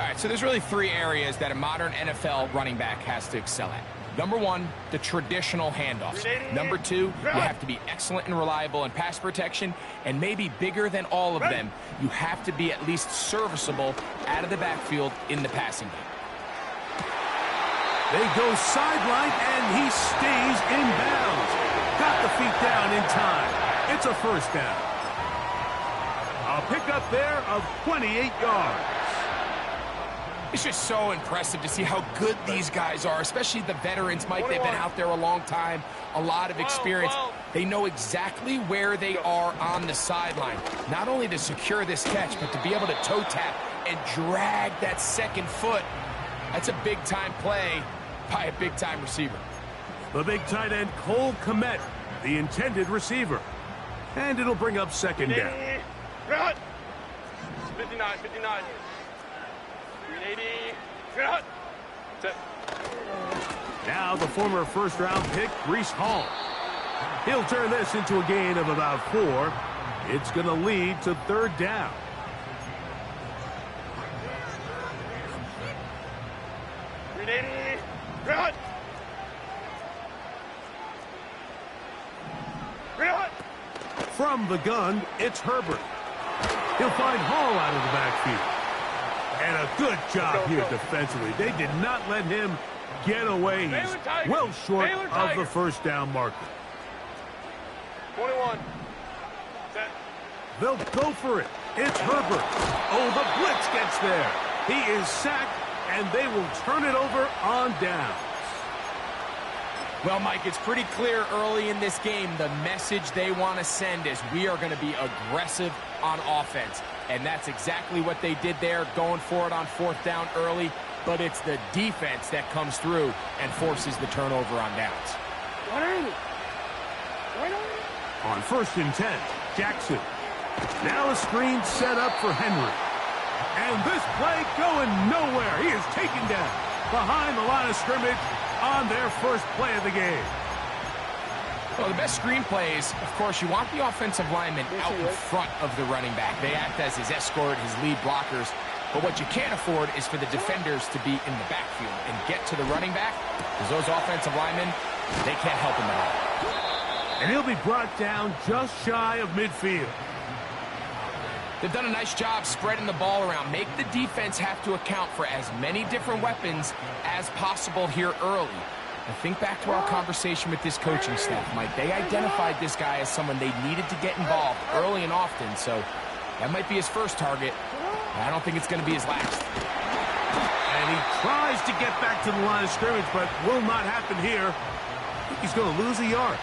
right, so there's really three areas that a modern NFL running back has to excel at. Number one, the traditional handoffs. Number two, you have to be excellent and reliable in pass protection, and maybe bigger than all of them, you have to be at least serviceable out of the backfield in the passing game. They go sideline, and he stays in bounds. Got the feet down in time. It's a first down. A pickup there of 28 yards. It's just so impressive to see how good these guys are, especially the veterans, Mike. They've been out there a long time, a lot of experience. They know exactly where they are on the sideline, not only to secure this catch, but to be able to toe tap and drag that second foot. That's a big-time play by a big-time receiver. The big tight end, Cole Kmet, the intended receiver. And it'll bring up second down. 59, 59. 380. Now the former first-round pick, Breece Hall. He'll turn this into a gain of about 4. It's going to lead to third down. From the gun, it's Herbert. He'll find Hall out of the backfield. And a good job here defensively. They did not let him get away. He's well short of the first down marker. 21. Set. They'll go for it. It's Herbert. Oh, the blitz gets there. He is sacked, and they will turn it over on downs. Well, Mike, it's pretty clear early in this game the message they want to send is we are going to be aggressive on offense. And that's exactly what they did there, going for it on fourth down early. But it's the defense that comes through and forces the turnover on downs. On 1st and 10, Jackson. Now a screen set up for Henry. And this play going nowhere. He is taken down behind the line of scrimmage on their first play of the game. Well, the best screen plays, of course, you want the offensive lineman out in front of the running back. They act as his escort, his lead blockers. But what you can't afford is for the defenders to be in the backfield and get to the running back, because those offensive linemen, they can't help him at all. And he'll be brought down just shy of midfield. They've done a nice job spreading the ball around. Make the defense have to account for as many different weapons as possible here early. And think back to our conversation with this coaching staff, Mike. They identified this guy as someone they needed to get involved early and often, so that might be his first target. I don't think it's going to be his last. And he tries to get back to the line of scrimmage, but will not happen here. I think he's going to lose a yard.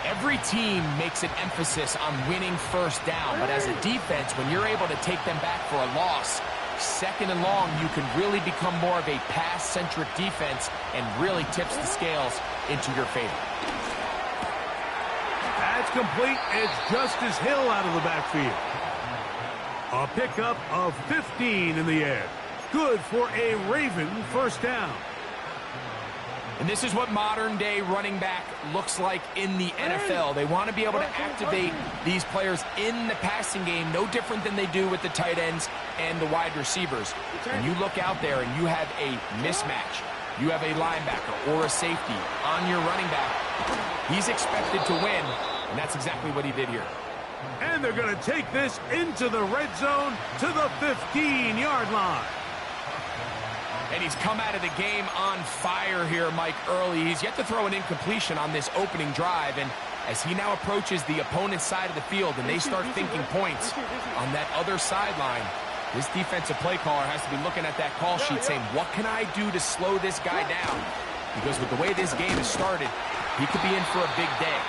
Every team makes an emphasis on winning first down, but as a defense, when you're able to take them back for a loss, second and long, you can really become more of a pass-centric defense and really tips the scales into your favor. That's complete. It's Justice Hill out of the backfield. A pickup of 15 in the air. Good for a Raven first down. And this is what modern-day running back looks like in the NFL. They want to be able to activate these players in the passing game, no different than they do with the tight ends and the wide receivers. And you look out there and you have a mismatch. You have a linebacker or a safety on your running back. He's expected to win, and that's exactly what he did here. And they're going to take this into the red zone to the 15-yard line. And he's come out of the game on fire here, Mike, early. He's yet to throw an incompletion on this opening drive. And as he now approaches the opponent's side of the field and they start thinking points on that other sideline, this defensive play caller has to be looking at that call sheet saying, what can I do to slow this guy down? Because with the way this game has started, he could be in for a big day.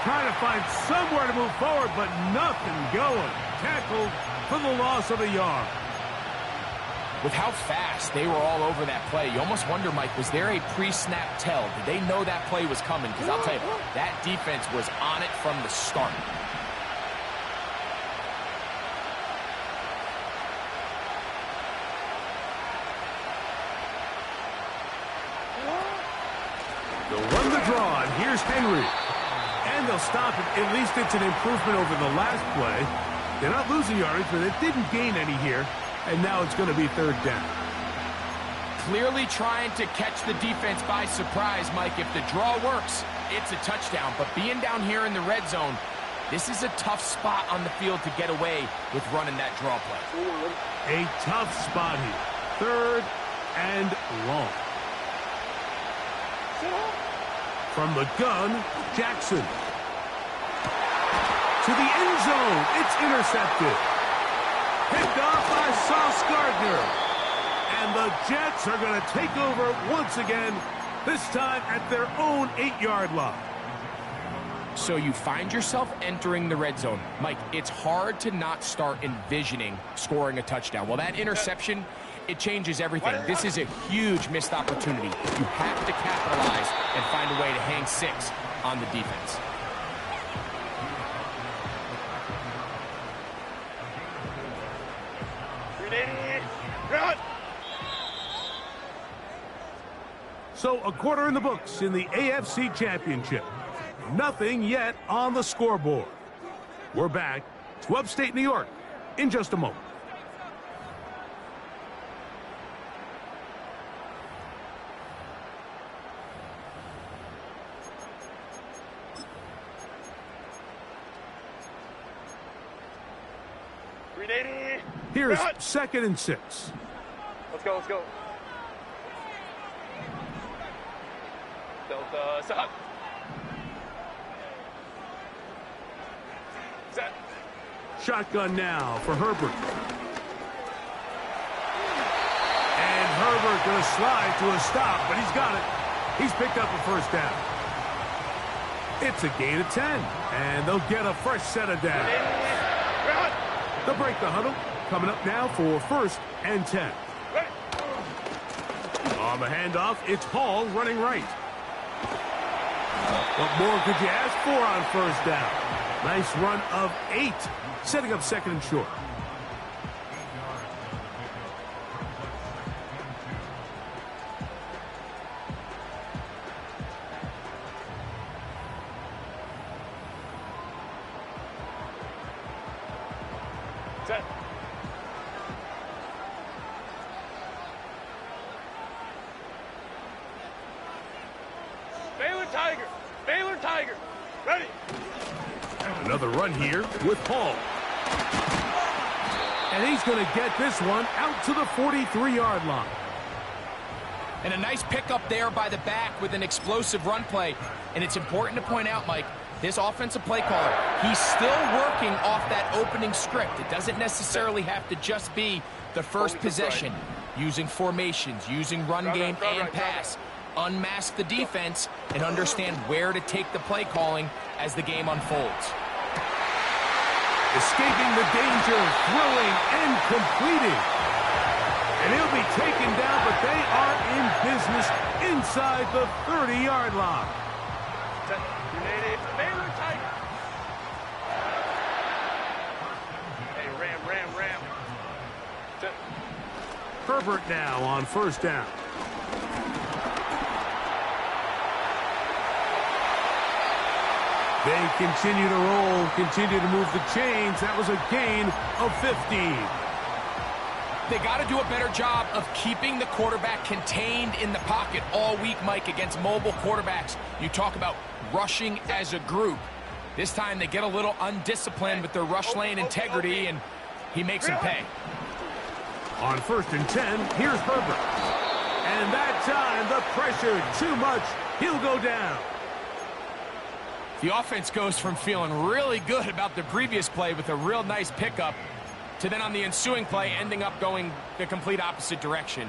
Trying to find somewhere to move forward, but nothing going. Tackled for the loss of a yard. With how fast they were all over that play, you almost wonder, Mike, was there a pre-snap tell? Did they know that play was coming? Because I'll tell you, that defense was on it from the start. They'll run the draw, and here's Henry. And they'll stop it. At least it's an improvement over the last play. They're not losing yards, but it didn't gain any here. And now it's going to be third down. Clearly trying to catch the defense by surprise, Mike. If the draw works, it's a touchdown. But being down here in the red zone, this is a tough spot on the field to get away with running that draw play. A tough spot here. Third and long. From the gun, Jackson. To the end zone. It's intercepted. Picked off by Sauce Gardner. And the Jets are going to take over once again, this time at their own 8-yard line. So you find yourself entering the red zone. Mike, it's hard to not start envisioning scoring a touchdown. Well, that interception, it changes everything. This is a huge missed opportunity. You have to capitalize and find a way to hang 6 on the defense. So a quarter in the books in the AFC Championship. Nothing yet on the scoreboard. We're back to upstate New York in just a moment. Here's 2nd and 6. Let's go, let's go. Delta, set. Set. Shotgun now for Herbert. And Herbert going to slide to a stop, but he's got it. He's picked up a first down. It's a gain of 10, and they'll get a fresh set of downs. They'll break the huddle. Coming up now for 1st and 10. On the handoff, it's Hall running right. What more could you ask for on first down? Nice run of 8, setting up 2nd and short. Set. Baylor Tiger. Ready. Another run here with Hall. And he's going to get this one out to the 43-yard line. And a nice pickup there by the back with an explosive run play. And it's important to point out, Mike, this offensive play caller, he's still working off that opening script. It doesn't necessarily have to just be the first possession. Using formations, using run game and pass. Unmask the defense and understand where to take the play calling as the game unfolds. Escaping the danger, throwing and completing. And he'll be taken down, but they are in business inside the 30-yard line. Baylor Tiger. Hey, ram. Herbert now on first down. They continue to roll, continue to move the chains. That was a gain of 15. They got to do a better job of keeping the quarterback contained in the pocket all week, Mike, against mobile quarterbacks. You talk about rushing as a group. This time they get a little undisciplined with their rush lane integrity, and he makes them pay. On 1st and 10, here's Herbert. And that time, the pressure too much. He'll go down. The offense goes from feeling really good about the previous play with a real nice pickup to then on the ensuing play ending up going the complete opposite direction.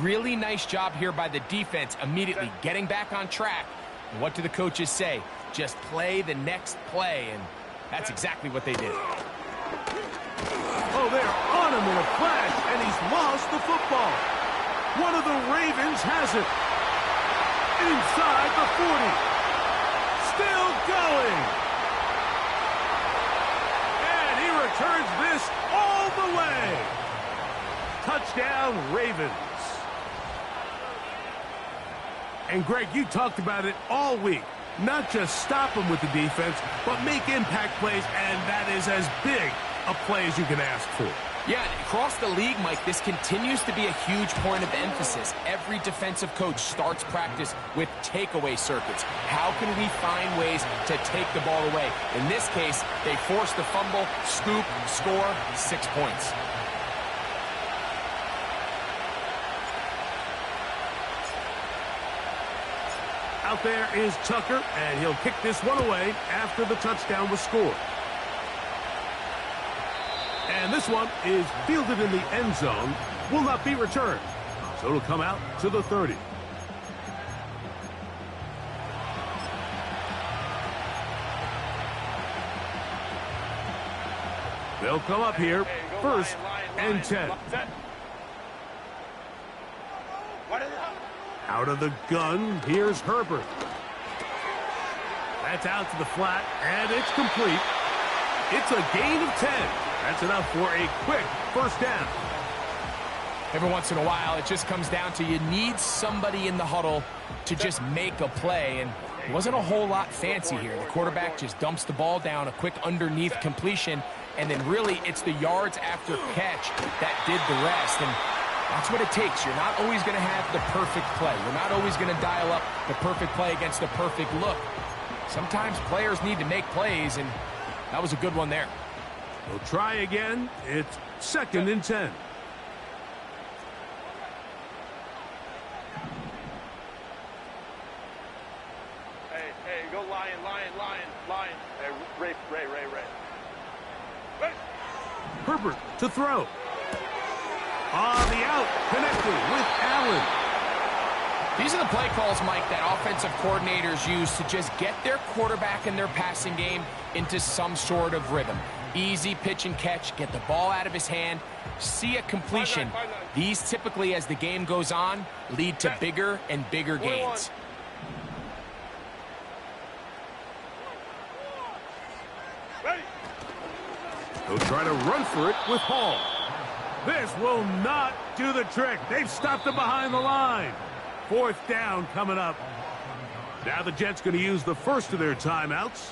Really nice job here by the defense immediately getting back on track. And what do the coaches say? Just play the next play, and that's exactly what they did. Oh, they're on him in a flash, and he's lost the football. One of the Ravens has it. Inside the 40. Still going. And he returns this all the way. Touchdown, Ravens. And Greg, you talked about it all week. Not just stop them with the defense, but make impact plays, and that is as big a play as you can ask for. Yeah, across the league, Mike, this continues to be a huge point of emphasis. Every defensive coach starts practice with takeaway circuits. How can we find ways to take the ball away? In this case, they forced the fumble, scoop, score, 6 points. Out there is Tucker, and he'll kick this one away after the touchdown was scored. And this one is fielded in the end zone, will not be returned. So it'll come out to the 30. They'll come up here, first and 10. Out of the gun, here's Herbert. That's out to the flat, and it's complete. It's a gain of 10. That's enough for a quick first down. Every once in a while, it just comes down to you need somebody in the huddle to just make a play, and it wasn't a whole lot fancy here. The quarterback just dumps the ball down, a quick underneath completion, and then really it's the yards after catch that did the rest, and that's what it takes. You're not always going to have the perfect play. You're not always going to dial up the perfect play against the perfect look. Sometimes players need to make plays, and that was a good one there. We'll try again. It's second and 10. Hey, go Lion. Hey, Ray. Ready? Herbert to throw. On the out, connected with Allen. These are the play calls, Mike, that offensive coordinators use to just get their quarterback and their passing game into some sort of rhythm. Easy pitch and catch, get the ball out of his hand, see a completion. These typically, as the game goes on, lead to bigger and bigger gains. Ready? They'll try to run for it with Hall. This will not do the trick. They've stopped him behind the line. Fourth down coming up. Now the Jets going to use the first of their timeouts.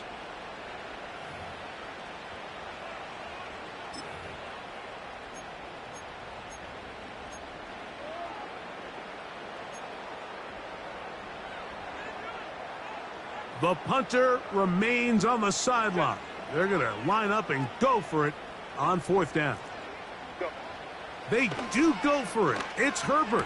The punter remains on the sideline. They're going to line up and go for it on fourth down. They do go for it. It's Herbert.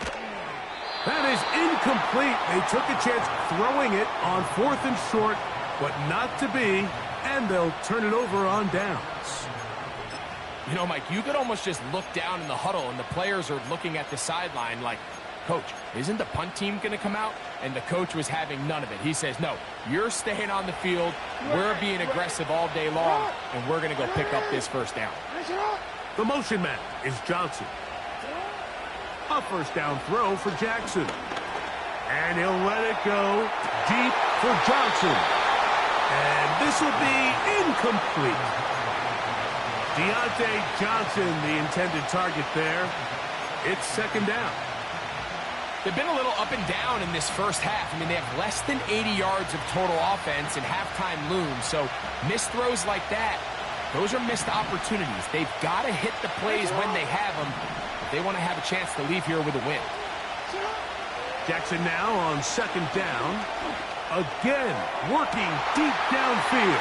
That is incomplete. They took a chance throwing it on fourth and short, but not to be, and they'll turn it over on downs. You know, Mike, you could almost just look down in the huddle, and the players are looking at the sideline like, Coach, isn't the punt team going to come out? And the coach was having none of it. He says, no, you're staying on the field. We're being aggressive all day long, and we're going to go pick up this first down. The motion man is Johnson. A first down throw for Jackson. And he'll let it go deep for Johnson. And this will be incomplete. Deontay Johnson, the intended target there. It's second down. They've been a little up and down in this first half. I mean, they have less than 80 yards of total offense and halftime looms. So missed throws like that, those are missed opportunities. They've got to hit the plays when they have them if they want to have a chance to leave here with a win. Jackson now on second down. Again, working deep downfield.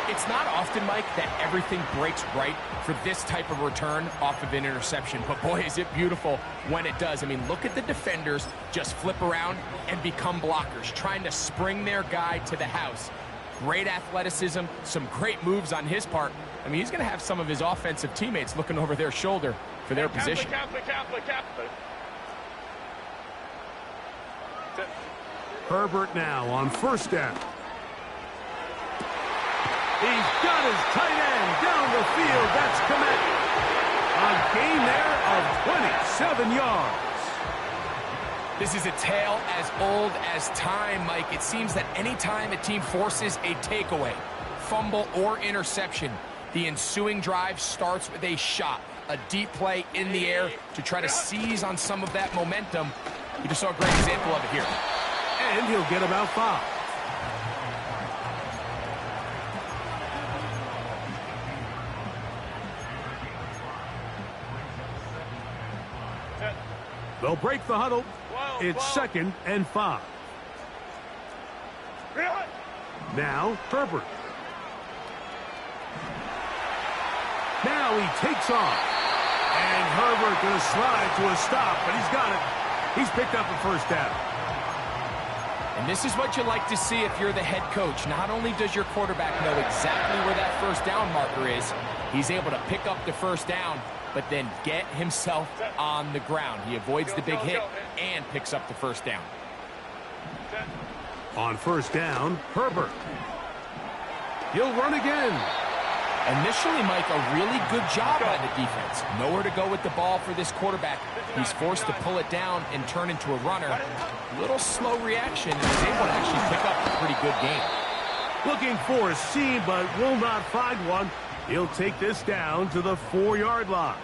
It's not often, Mike, that everything breaks right for this type of return off of an interception. But, boy, is it beautiful when it does. I mean, look at the defenders just flip around and become blockers, trying to spring their guy to the house. Great athleticism, some great moves on his part. I mean, he's going to have some of his offensive teammates looking over their shoulder for their position. Herbert now on first down. He's got his tight end down the field. That's Komet. A gain there of 27 yards. This is a tale as old as time, Mike. It seems that anytime a team forces a takeaway, fumble, or interception, the ensuing drive starts with a shot, a deep play in the air to try to seize on some of that momentum. You just saw a great example of it here. And he'll get about 5. They'll break the huddle. It's 2nd and 5. Now, Herbert. Now he takes off. And Herbert going to slide to a stop, but he's got it. He's picked up a first down. And this is what you like to see if you're the head coach. Not only does your quarterback know exactly where that first down marker is, he's able to pick up the first down, but then get himself on the ground. He avoids the big hit and picks up the first down. On first down, Herbert. He'll run again. Initially, Mike, a really good job by the defense. Nowhere to go with the ball for this quarterback. He's forced to pull it down and turn into a runner. Little slow reaction, and he's able to actually pick up a pretty good game. Looking for a seam, but will not find one. He'll take this down to the 4-yard line.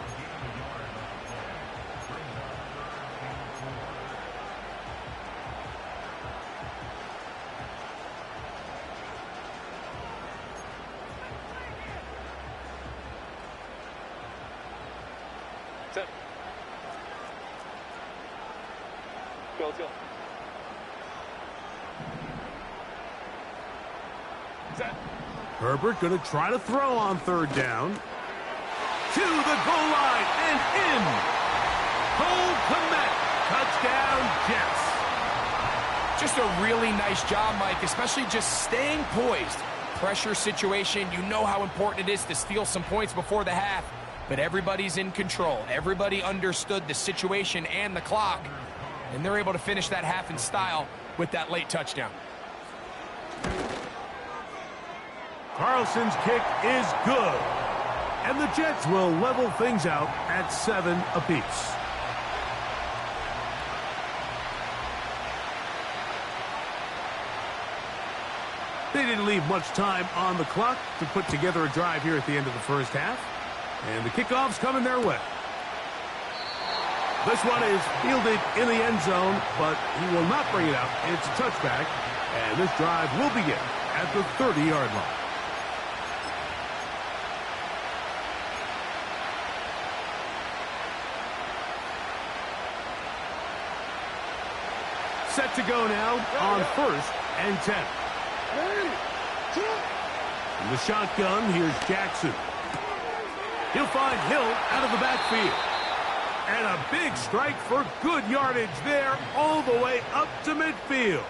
Herbert going to try to throw on 3rd down. To the goal line and in. Cole Kmet. Touchdown, Jets. Just a really nice job, Mike, especially just staying poised. Pressure situation, you know how important it is to steal some points before the half, but everybody's in control. Everybody understood the situation and the clock, and they're able to finish that half in style with that late touchdown. Carlson's kick is good. And the Jets will level things out at 7 apiece. They didn't leave much time on the clock to put together a drive here at the end of the first half. And the kickoff's coming their way. This one is fielded in the end zone, but he will not bring it out. It's a touchback, and this drive will begin at the 30-yard line. Set to go now on 1st and 10. In the shotgun, here's Jackson. He'll find Hill out of the backfield. And a big strike for good yardage there all the way up to midfield.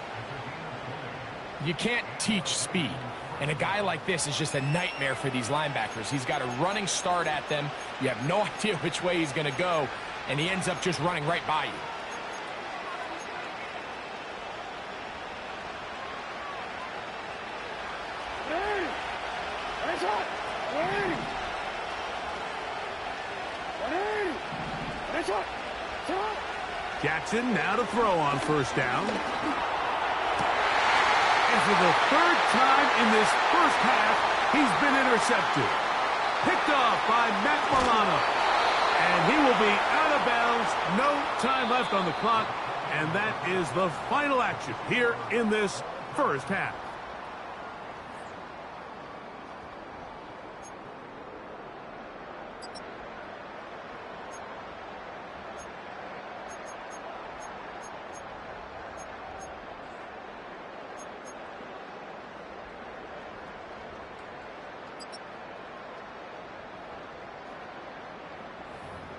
You can't teach speed. And a guy like this is just a nightmare for these linebackers. He's got a running start at them. You have no idea which way he's going to go. And he ends up just running right by you. Jackson now to throw on 1st down. And for the 3rd time in this first half, he's been intercepted. Picked off by Matt Milano. And he will be out of bounds. No time left on the clock. And that is the final action here in this first half.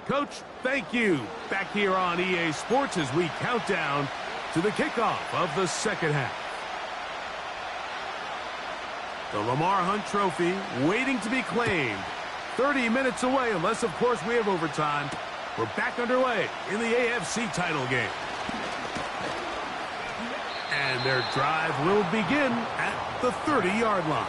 Coach, thank you. Back here on EA Sports as we count down to the kickoff of the second half. The Lamar Hunt Trophy waiting to be claimed. 30 minutes away, unless, of course, we have overtime. We're back underway in the AFC title game. And their drive will begin at the 30-yard line.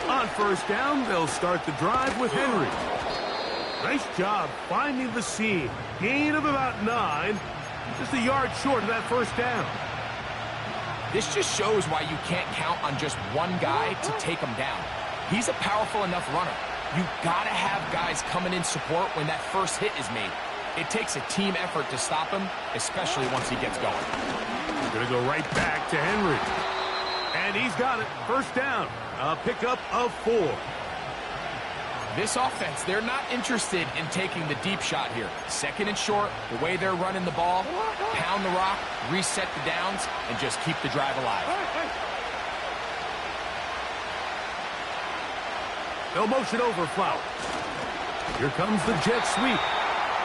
On 1st down, they'll start the drive with Henry. Nice job finding the seam. Gain of about 9. Just a yard short of that first down. This just shows why you can't count on just one guy to take him down. He's a powerful enough runner. You gotta have guys coming in support when that first hit is made. It takes a team effort to stop him, especially once he gets going. We're gonna go right back to Henry. And he's got it. First down. A pickup of 4. This offense, they're not interested in taking the deep shot here. Second and short, the way they're running the ball, pound the rock, reset the downs, and just keep the drive alive. They'll motion over Flowers. Here comes the jet sweep.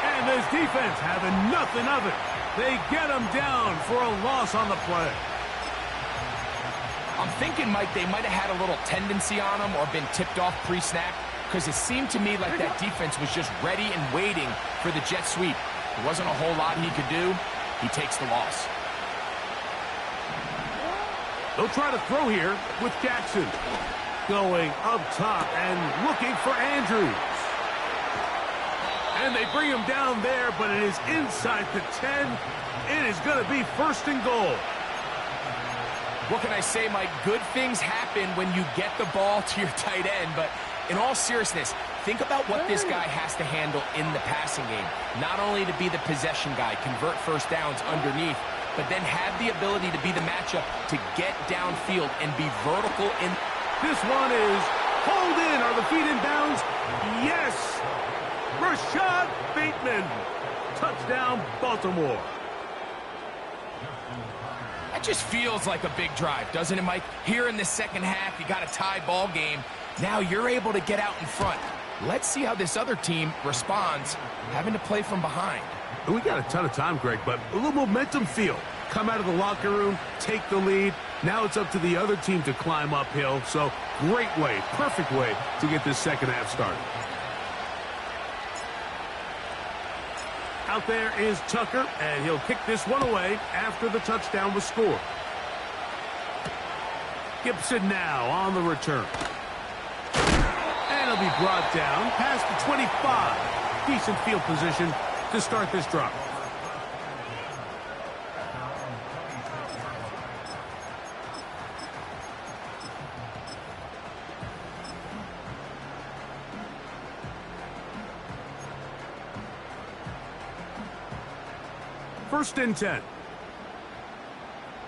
And this defense having nothing of it. They get him down for a loss on the play. I'm thinking, Mike, they might have had a little tendency on him or been tipped off pre-snap, because it seemed to me like that defense was just ready and waiting for the jet sweep. There wasn't a whole lot he could do. He takes the loss. They'll try to throw here with Jackson. Going up top and looking for Andrews. And they bring him down there, but it is inside the 10. It is going to be first and goal. What can I say, Mike? Good things happen when you get the ball to your tight end, but in all seriousness, think about what this guy has to handle in the passing game. Not only to be the possession guy, convert first downs underneath, but then have the ability to be the matchup to get downfield and be vertical in. This one is hold in. Are the feet in bounds? Yes! Rashad Bateman. Touchdown, Baltimore. That just feels like a big drive, doesn't it, Mike? Here in the second half, you got a tie ball game. Now you're able to get out in front. Let's see how this other team responds, having to play from behind. We got a ton of time, Greg, but a little momentum feel. Come out of the locker room, take the lead. Now it's up to the other team to climb uphill. So great way, perfect way to get this second half started. Out there is Tucker, and he'll kick this one away after the touchdown was scored. Gibson now on the return. And he'll be brought down past the 25. Decent field position to start this drive. First and 10.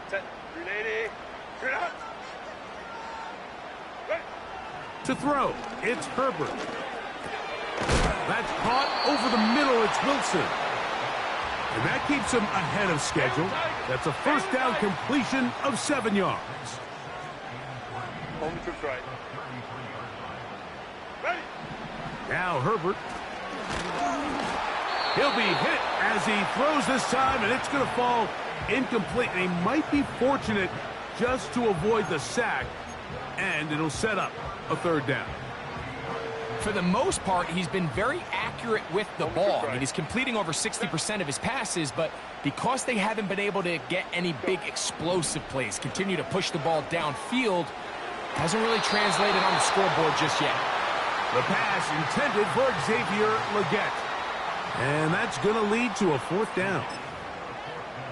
380. Straight out. Right. To throw, it's Herbert. That's caught over the middle. It's Wilson. And that keeps him ahead of schedule. That's a first down completion of 7 yards. Home trip right. Ready. Now Herbert. He'll be hit as he throws this time, and it's going to fall incomplete. And he might be fortunate just to avoid the sack, and it'll set up a third down. For the most part, he's been very accurate with the ball. I mean, he's completing over 60% of his passes, but because they haven't been able to get any big explosive plays, continue to push the ball downfield, hasn't really translated on the scoreboard just yet. The pass intended for Xavier Legette. And that's going to lead to a fourth down.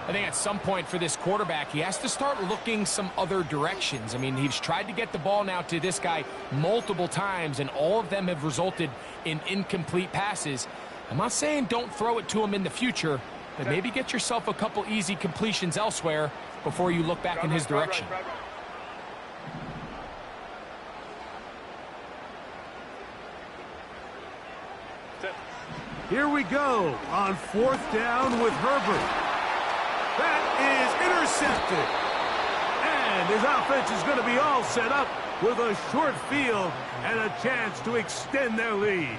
I think at some point for this quarterback, he has to start looking some other directions. I mean, he's tried to get the ball now to this guy multiple times, and all of them have resulted in incomplete passes. I'm not saying don't throw it to him in the future, but maybe get yourself a couple easy completions elsewhere before you look back in his direction. Here we go on fourth down with Herbert. That is intercepted. And his offense is going to be all set up with a short field and a chance to extend their lead.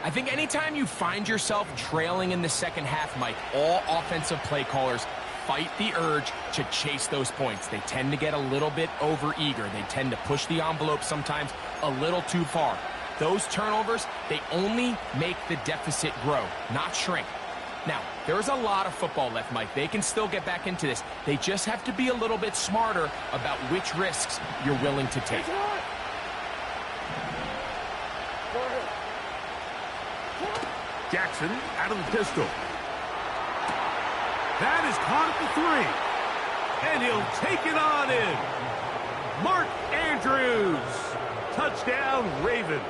I think anytime you find yourself trailing in the second half, Mike, all offensive play callers fight the urge to chase those points. They tend to get a little bit overeager. They tend to push the envelope sometimes a little too far. Those turnovers, they only make the deficit grow, not shrink. Now, there's a lot of football left, Mike. They can still get back into this. They just have to be a little bit smarter about which risks you're willing to take. Jackson out of the pistol. That is caught at the 3. And he'll take it on in. Mark Andrews. Touchdown, Ravens.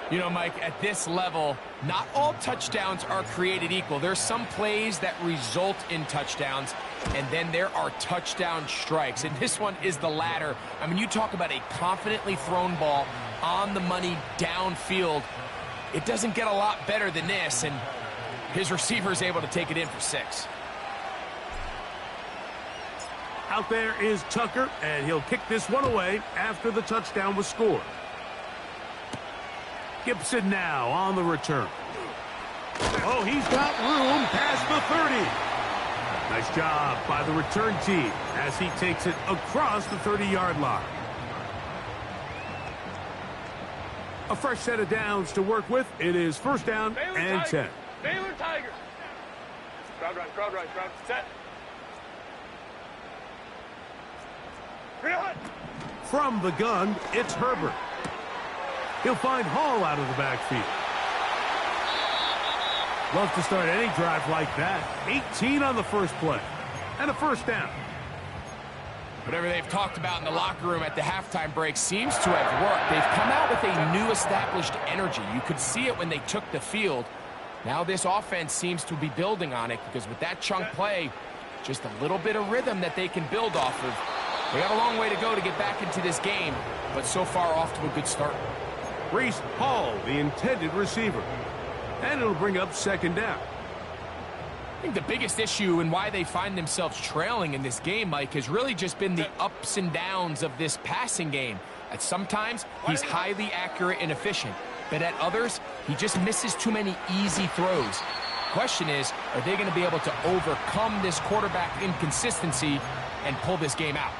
You know, Mike, at this level, not all touchdowns are created equal. There's some plays that result in touchdowns, and then there are touchdown strikes. And this one is the latter. I mean, you talk about a confidently thrown ball on the money downfield. It doesn't get a lot better than this, and his receiver is able to take it in for 6. Out there is Tucker, and he'll kick this one away after the touchdown was scored. Gibson now on the return. Oh, he's got room past the 30. Nice job by the return team as he takes it across the 30-yard line. A fresh set of downs to work with. It is first down and 10. Baylor Tigers. Crowd run, crowd run, crowd set. From the gun, it's Herbert. He'll find Hall out of the backfield. Love to start any drive like that. 18 on the first play. And a first down. Whatever they've talked about in the locker room at the halftime break seems to have worked. They've come out with a new established energy. You could see it when they took the field. Now this offense seems to be building on it because with that chunk play, just a little bit of rhythm that they can build off of. They got a long way to go to get back into this game, but so far off to a good start. Breece Hall, the intended receiver. And it'll bring up second down. I think the biggest issue and why they find themselves trailing in this game, Mike, has really just been the ups and downs of this passing game. At sometimes, he's highly accurate and efficient, but at others, he just misses too many easy throws. Question is, are they going to be able to overcome this quarterback inconsistency and pull this game out?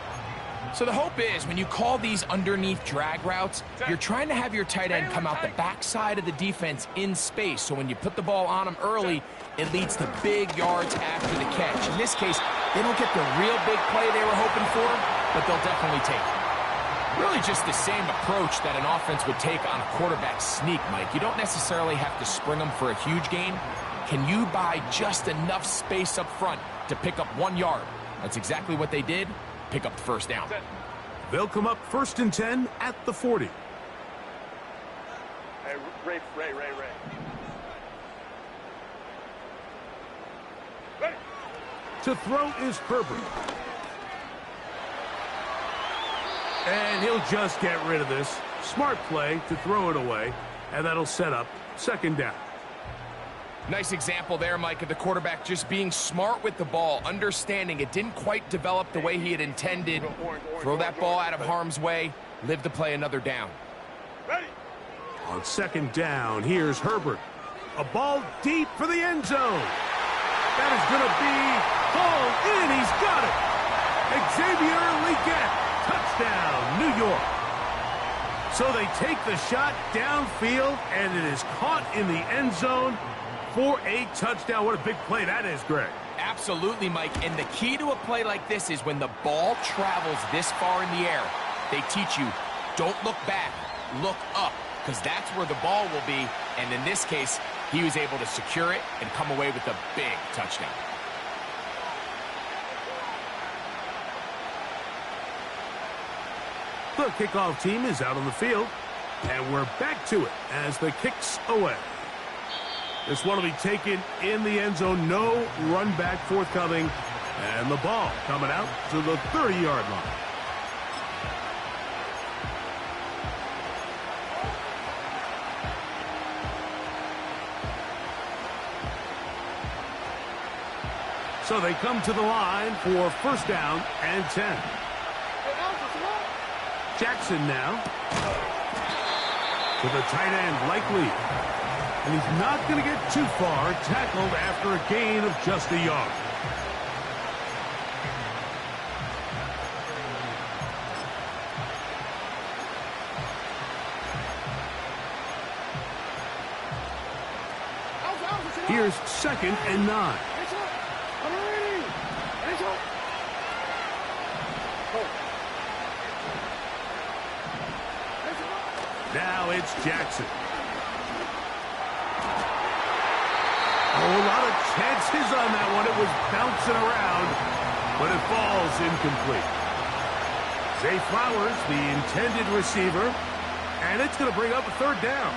So the hope is when you call these underneath drag routes, you're trying to have your tight end come out the backside of the defense in space. So when you put the ball on him early, it leads to big yards after the catch. In this case, they don't get the real big play they were hoping for, but they'll definitely take it. Really just the same approach that an offense would take on a quarterback sneak, Mike. You don't necessarily have to spring them for a huge gain. Can you buy just enough space up front to pick up 1 yard? That's exactly what they did. Pick up the first down. They'll come up first and 10 at the 40. Hey, Ray. Ready. To throw is Herbert. And he'll just get rid of this. Smart play to throw it away, and that'll set up second down. Nice example there, Mike, of the quarterback just being smart with the ball, understanding it didn't quite develop the way he had intended. Throw that ball out of harm's way, live to play another down. Ready. On second down, here's Herbert. A ball deep for the end zone. That is going to be hauled in. He's got it. Xavier Legette. Touchdown, New York. So they take the shot downfield, and it is caught in the end zone for a touchdown. What a big play that is, Greg. Absolutely, Mike. And the key to a play like this is when the ball travels this far in the air, they teach you, don't look back, look up, because that's where the ball will be. And in this case, he was able to secure it and come away with a big touchdown. The kickoff team is out on the field, and we're back to it as the kick's away. This one will be taken in the end zone. No run back forthcoming. And the ball coming out to the 30-yard line. So they come to the line for first down and 10. Jackson now to the tight end, Likely. And he's not going to get too far, tackled after a gain of just a yard. Here's second and 9. Now it's Jackson. Oh, a lot of chances on that one. It was bouncing around, but it falls incomplete. Zay Flowers, the intended receiver, and it's going to bring up a third down.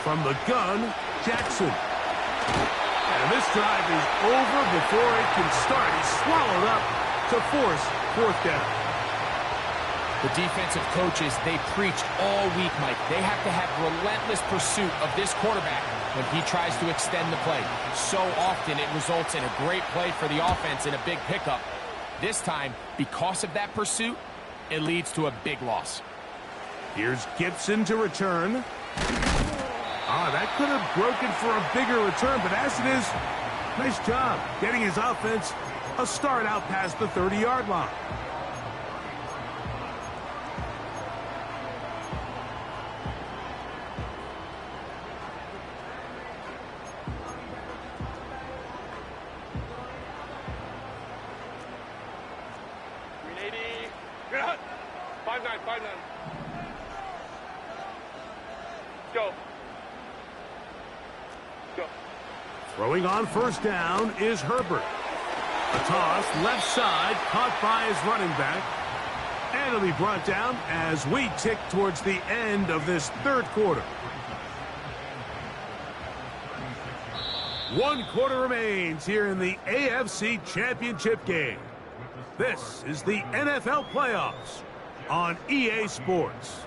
From the gun, Jackson. And this drive is over before it can start. He's swallowed up to force fourth down. The defensive coaches, they preach all week, Mike. They have to have relentless pursuit of this quarterback when he tries to extend the play. So often it results in a great play for the offense and a big pickup. This time, because of that pursuit, it leads to a big loss. Here's Gibson to return. That could have broken for a bigger return, but as it is, nice job getting his offense a start out past the 30-yard line. Throwing on first down is Herbert. A toss left side, caught by his running back. And it'll be brought down as we tick towards the end of this third quarter. 1 quarter remains here in the AFC Championship game. This is the NFL playoffs on EA Sports.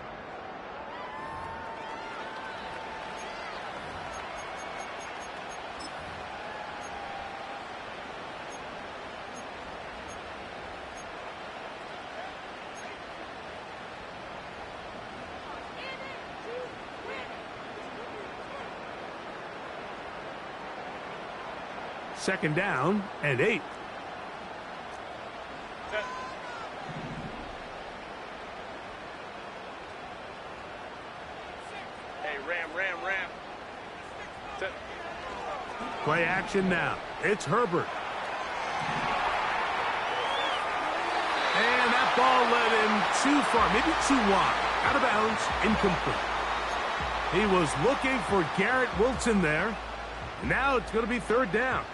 Second down and 8. Hey, ram. Set. Play action now. It's Herbert. And that ball led him too far, maybe too wide. Out of bounds, incomplete. He was looking for Garrett Wilson there. Now it's going to be third down.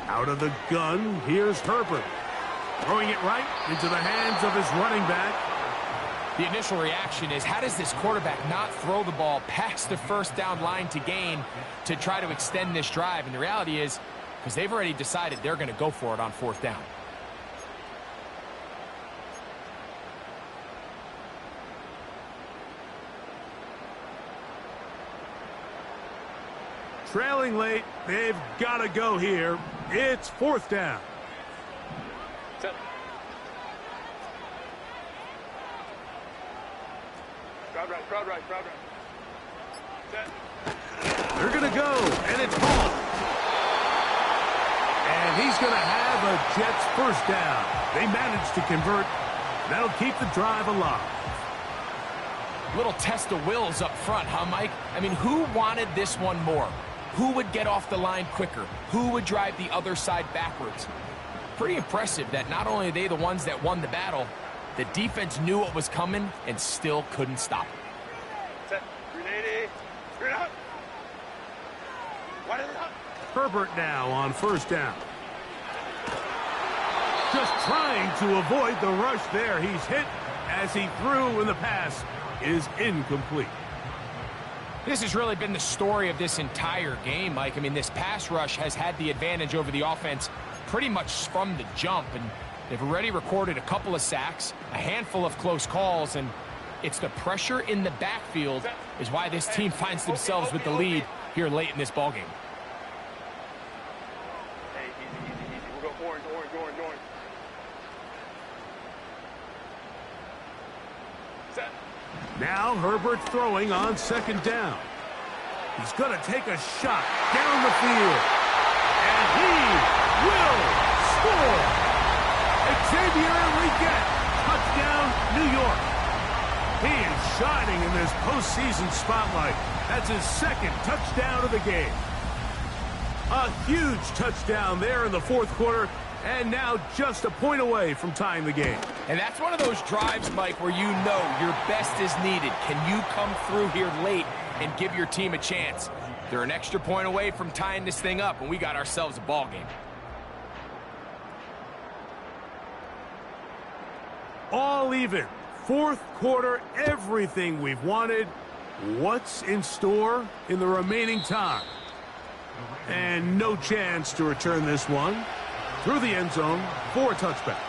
Out of the gun, here's Herbert. Throwing it right into the hands of his running back. The initial reaction is, how does this quarterback not throw the ball past the first down line to gain to try to extend this drive? And the reality is, because they've already decided they're going to go for it on fourth down. Trailing late, they've got to go here. It's fourth down. Set. Crowd right. Set. They're going to go, and it's ball. And he's going to have a Jets first down. They managed to convert. That'll keep the drive alive. Little test of wills up front, huh, Mike? I mean, who wanted this one more? Who would get off the line quicker? Who would drive the other side backwards? Pretty impressive that not only are they the ones that won the battle, the defense knew what was coming and still couldn't stop it. Set. Green out. Wide out. Herbert now on first down. Just trying to avoid the rush there. He's hit as he threw, and the pass is incomplete. This has really been the story of this entire game, Mike. I mean, this pass rush has had the advantage over the offense pretty much from the jump, and they've already recorded a couple of sacks, a handful of close calls, and it's the pressure in the backfield is why this team finds themselves with the lead here late in this ballgame. Hey, easy. We'll go orange. Set. Now Herbert throwing on second down. He's going to take a shot down the field. And he will score. Xavier Legette, touchdown, New York. He is shining in this postseason spotlight. That's his second touchdown of the game. A huge touchdown there in the fourth quarter, and now just a point away from tying the game. And that's one of those drives, Mike, where you know your best is needed. Can you come through here late and give your team a chance? They're an extra point away from tying this thing up, and we got ourselves a ball game. All even. Fourth quarter, everything we've wanted. What's in store in the remaining time? And no chance to return this one through the end zone for a touchback.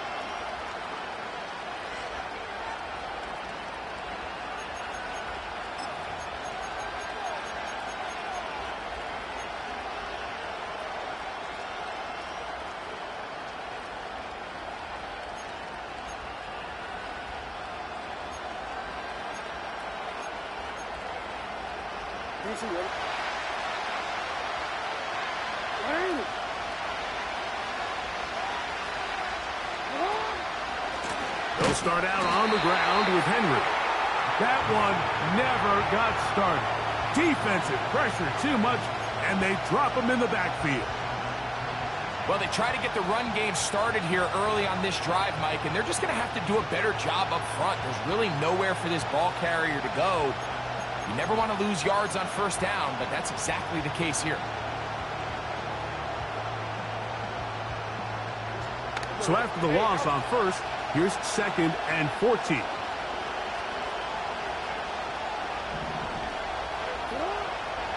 They'll start out on the ground with Henry. That one never got started. Defensive pressure too much, and they drop him in the backfield. Well, they try to get the run game started here early on this drive, Mike, and they're just going to have to do a better job up front. There's really nowhere for this ball carrier to go. You never want to lose yards on first down, but that's exactly the case here. So after the loss on first, here's 2nd and 14.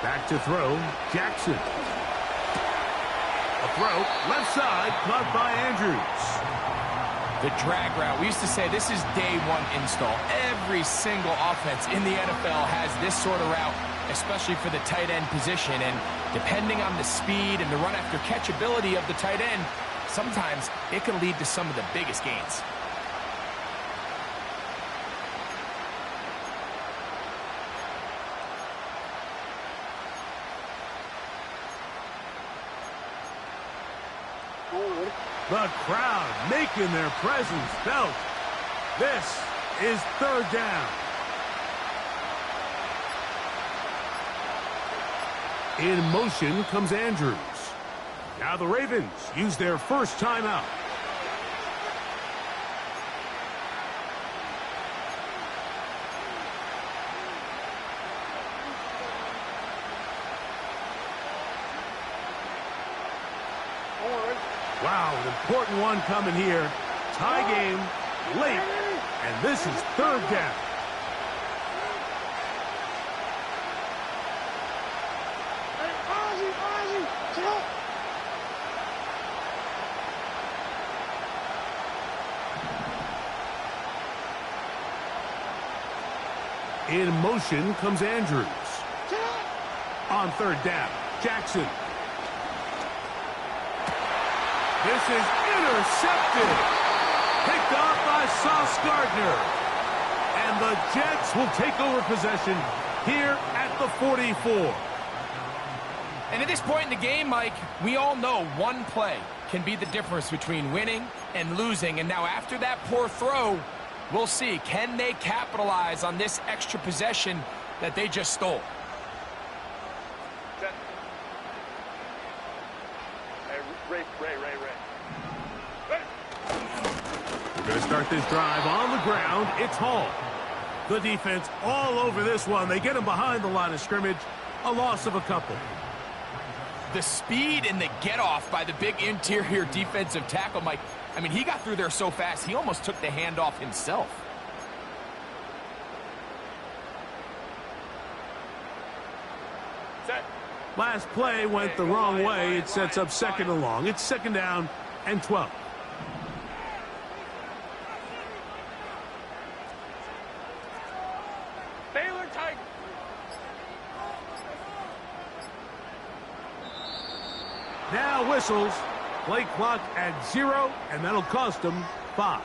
Back to throw, Jackson. A throw, left side, caught by Andrews. The drag route. We used to say this is day one install. Every single offense in the NFL has this sort of route, especially for the tight end position. And depending on the speed and the run after catch ability of the tight end, sometimes it can lead to some of the biggest gains. The crowd making their presence felt. This is 3rd down. In motion comes Andrews. Now the Ravens use their first timeout. Wow, an important one coming here. Tie game, late, and this is 3rd down. In motion comes Andrews. On 3rd down, Jackson. This is intercepted. Picked off by Sauce Gardner. And the Jets will take over possession here at the 44. And at this point in the game, Mike, we all know one play can be the difference between winning and losing. And now after that poor throw, we'll see. Can they capitalize on this extra possession that they just stole? Ray. We're going to start this drive on the ground. It's Hall. The defense all over this one. They get him behind the line of scrimmage. A loss of a couple. The speed and the get-off by the big interior defensive tackle, Mike. I mean, he got through there so fast, he almost took the handoff himself. Set. Last play went the wrong way. It sets up 2nd and long. It's 2nd down and 12. Baylor Tigers. Now whistles. Play clock at 0, and that'll cost them 5.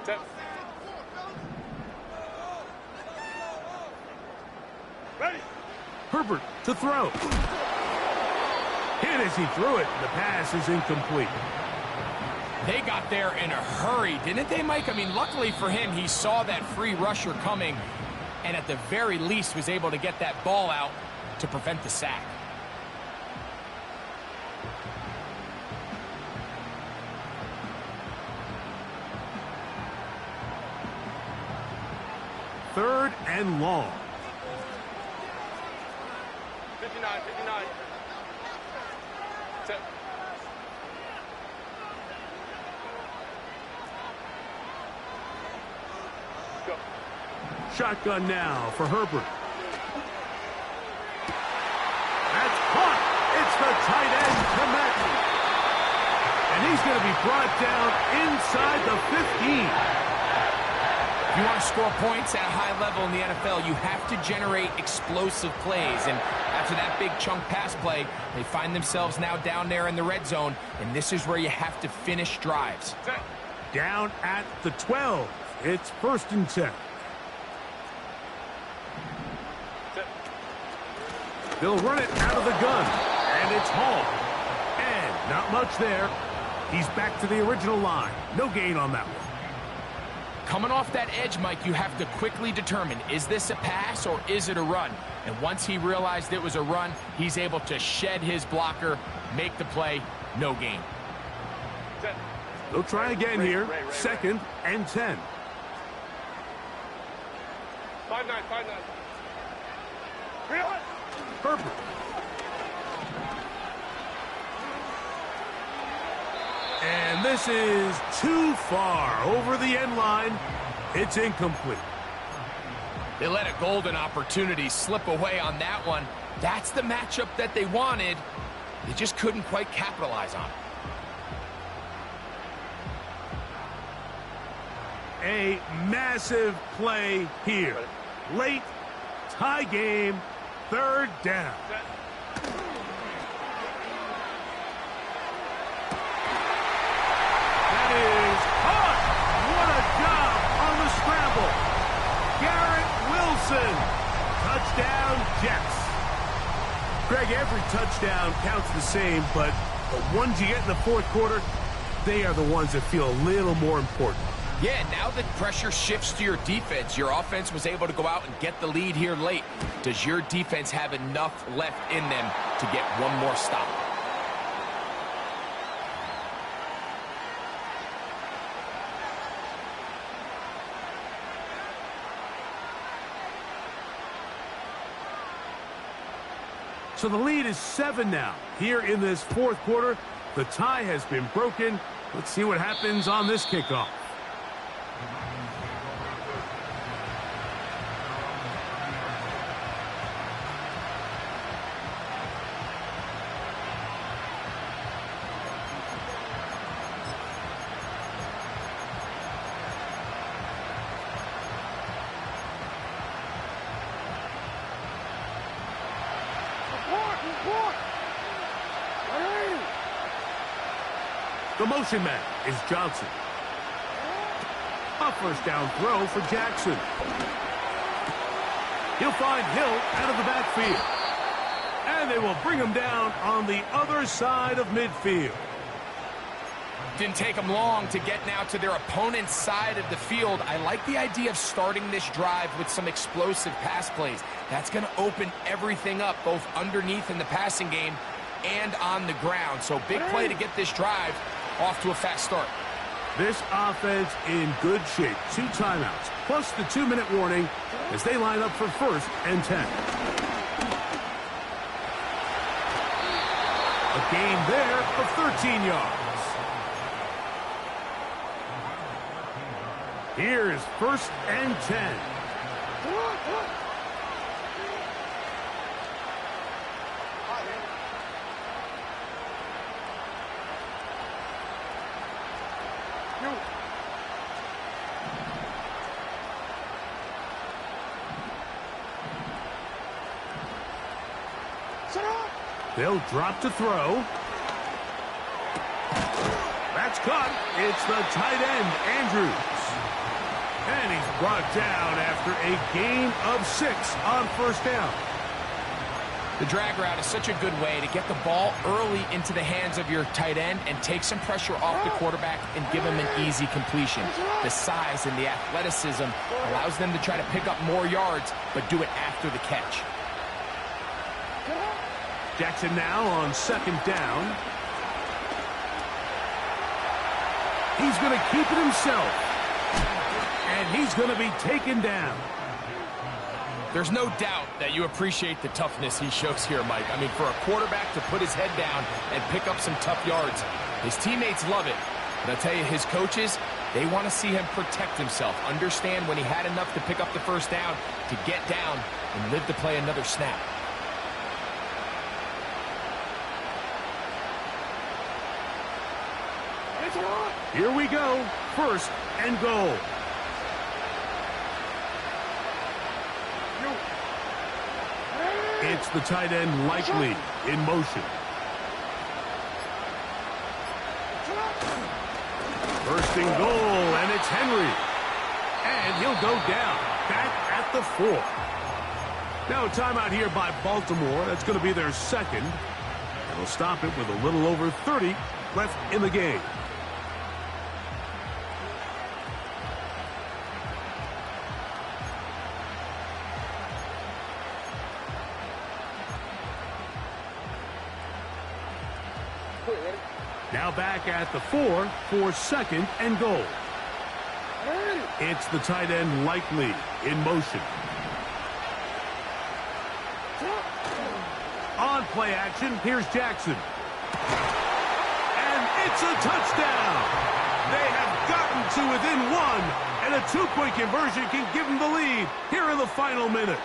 Set. Ready. Herbert to throw. Hit as he threw it. The pass is incomplete. They got there in a hurry, didn't they, Mike? I mean, luckily for him, he saw that free rusher coming and at the very least was able to get that ball out to prevent the sack. Third and long. 59, 59. Set. Go. Shotgun now for Herbert. That's caught. It's the tight end to Madden. And he's going to be brought down inside the 15. If you want to score points at a high level in the NFL, you have to generate explosive plays. And after that big chunk pass play, they find themselves now down there in the red zone. And this is where you have to finish drives. Down at the 12. It's 1st and 10. They'll run it out of the gun. And it's Hall. And not much there. He's back to the original line. No gain on that one. Coming off that edge, Mike, you have to quickly determine, is this a pass or is it a run? And once he realized it was a run, he's able to shed his blocker, make the play, no gain. They'll try again here. 2nd and 10. 5-9, 5-9. Real. Herbert. And this is too far over the end line. It's incomplete. They let a golden opportunity slip away on that one. That's the matchup that they wanted. They just couldn't quite capitalize on it. A massive play here. Late, tie game, 3rd down. That is caught. What a job on the scramble. Garrett Wilson. Touchdown, Jets. Greg, every touchdown counts the same, but the ones you get in the 4th quarter, they are the ones that feel a little more important. Yeah, now the pressure shifts to your defense. Your offense was able to go out and get the lead here late. Does your defense have enough left in them to get one more stop? So the lead is 7 now. Here in this 4th quarter, the tie has been broken. Let's see what happens on this kickoff. The motion man is Johnson. A 1st down throw for Jackson. He'll find Hill out of the backfield. And they will bring him down on the other side of midfield. Didn't take them long to get now to their opponent's side of the field. I like the idea of starting this drive with some explosive pass plays. That's going to open everything up, both underneath in the passing game and on the ground. So big play to get this drive off to a fast start. This offense in good shape. 2 timeouts, plus the 2-minute warning as they line up for 1st and 10. A gain there of 13 yards. Here's 1st and 10. They'll drop to throw. That's caught. It's the tight end, Andrews. And he's brought down after a gain of 6 on first down. The drag route is such a good way to get the ball early into the hands of your tight end and take some pressure off the quarterback and give him an easy completion. The size and the athleticism allows them to try to pick up more yards, but do it after the catch. Jackson now on second down. He's going to keep it himself. And he's going to be taken down. There's no doubt that you appreciate the toughness he shows here, Mike. I mean, for a quarterback to put his head down and pick up some tough yards, his teammates love it. But I'll tell you, his coaches, they want to see him protect himself, understand when he had enough to pick up the first down, to get down and live to play another snap. Here we go. First and goal. It's the tight end Likely in motion. First and goal, and it's Henry. And he'll go down, back at the 4. Now a timeout here by Baltimore. That's going to be their second. And they'll stop it with a little over 30 left in the game. Now back at the 4 for second and goal. It's the tight end Likely in motion. On play action, here's Jackson. And it's a touchdown. They have gotten to within 1, and a 2-point conversion can give them the lead here in the final minute.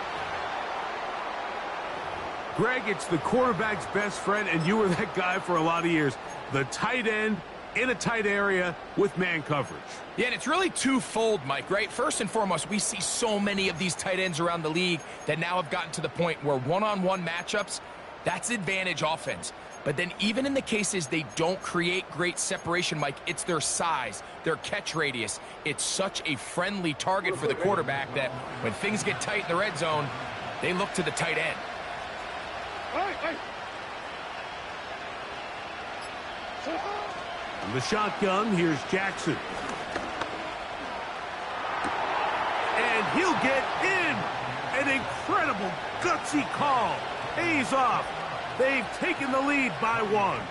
Greg, it's the quarterback's best friend, and you were that guy for a lot of years. The tight end in a tight area with man coverage. Yeah, and it's really twofold, Mike, right? First and foremost, we see so many of these tight ends around the league that now have gotten to the point where one-on-one matchups, that's advantage offense. But then even in the cases they don't create great separation, Mike, it's their size, their catch radius. It's such a friendly target for the quarterback that when things get tight in the red zone, they look to the tight end. From the shotgun, here's Jackson. And he'll get in. An incredible, gutsy call. Pays off. They've taken the lead by 1.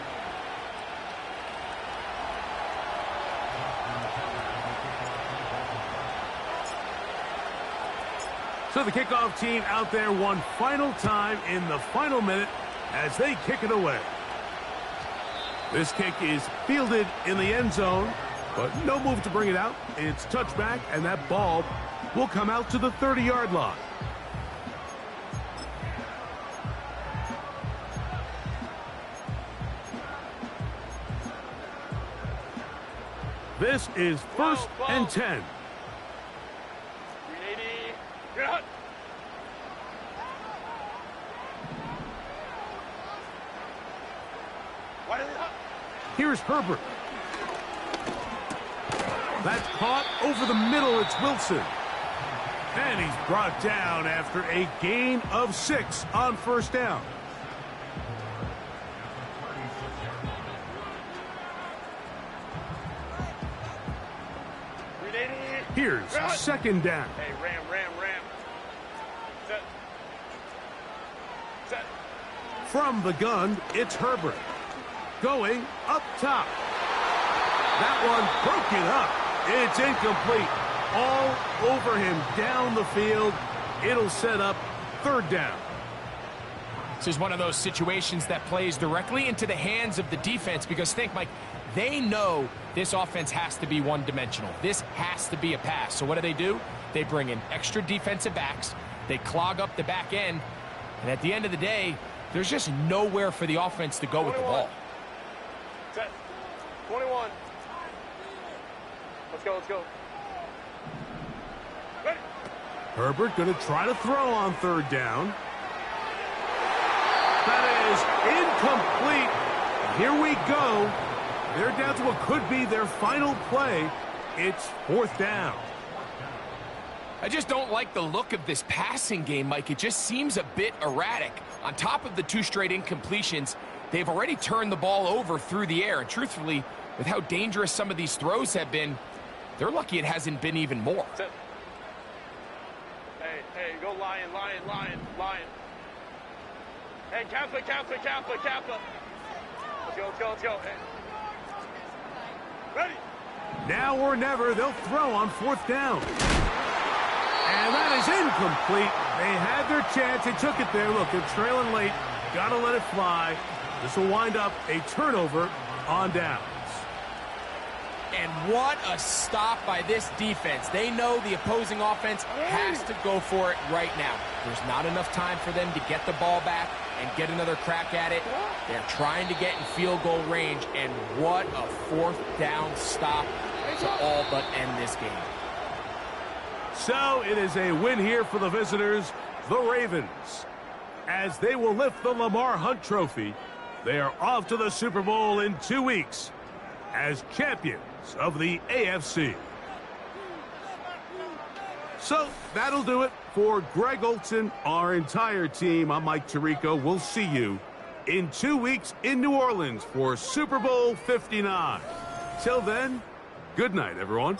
So the kickoff team out there one final time in the final minute as they kick it away. This kick is fielded in the end zone, but no move to bring it out. It's touchback, and that ball will come out to the 30-yard line. This is first and 10. 380. Get out. What is it? Here's Herbert. That's caught over the middle. It's Wilson. And he's brought down after a gain of 6 on first down. Here's second down. Hey, ram. Set. From the gun, it's Herbert. Going up top. That one broken up. It's incomplete. All over him down the field. It'll set up third down. This is one of those situations that plays directly into the hands of the defense because think, Mike, they know this offense has to be one-dimensional. This has to be a pass. So what do? They bring in extra defensive backs. They clog up the back end. And at the end of the day, there's just nowhere for the offense to go with the ball. Set. 21. Let's go. Ready. Herbert going to try to throw on third down. That is incomplete. Here we go. They're down to what could be their final play. It's fourth down. I just don't like the look of this passing game, Mike. It just seems a bit erratic. On top of the 2 straight incompletions, they've already turned the ball over through the air. And truthfully, with how dangerous some of these throws have been, they're lucky it hasn't been even more. Hey, go lion. Hey, Kappa. Let's go. Hey. Ready? Now or never, they'll throw on 4th down. And that is incomplete. They had their chance. They took it there. Look, they're trailing late. Got to let it fly. This will wind up a turnover on downs. And what a stop by this defense. They know the opposing offense has to go for it right now. There's not enough time for them to get the ball back and get another crack at it. They're trying to get in field goal range, and what a 4th down stop to all but end this game. So it is a win here for the visitors, the Ravens. As they will lift the Lamar Hunt Trophy, they are off to the Super Bowl in 2 weeks as champions of the AFC. So that'll do it for Greg Olson, our entire team. I'm Mike Tirico. We'll see you in 2 weeks in New Orleans for Super Bowl 59. Till then, good night, everyone.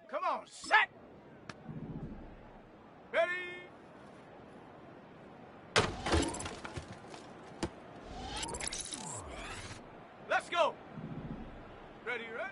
Come on, set! Ready? Let's go! Ready, right?